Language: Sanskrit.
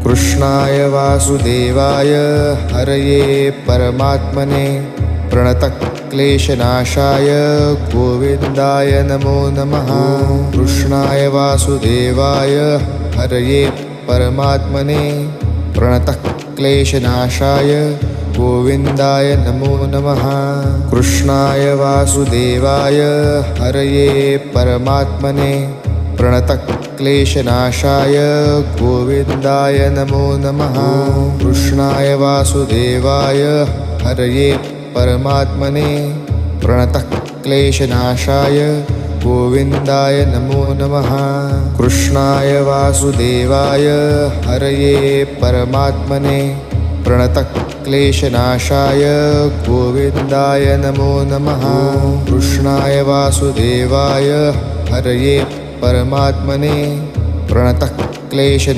कृष्णाय वासुदेवाय हरये परमात्मने प्रणतक्लेशनाशाय गोविन्दाय नमो नमः। कृष्णाय वासुदेवाय हरये परमात्मने प्रणतक्लेशनाशाय गोविन्दाय नमो नमः। कृष्णाय वासुदेवाय हरये परमात्मने प्रणतक्लेशनाशाय गोविन्दाय नमो नमः। कृष्णाय वासुदेवाय हरये परमात्मने प्रणतक्लेशनाशाय गोविन्दाय नमो नमः। कृष्णाय वासुदेवाय हरये परमात्मने प्रणतक्लेशनाशाय गोविन्दाय नमो नमः। कृष्णाय वासुदेवाय हरये परमात्मने प्रणतक्लेशनाशाय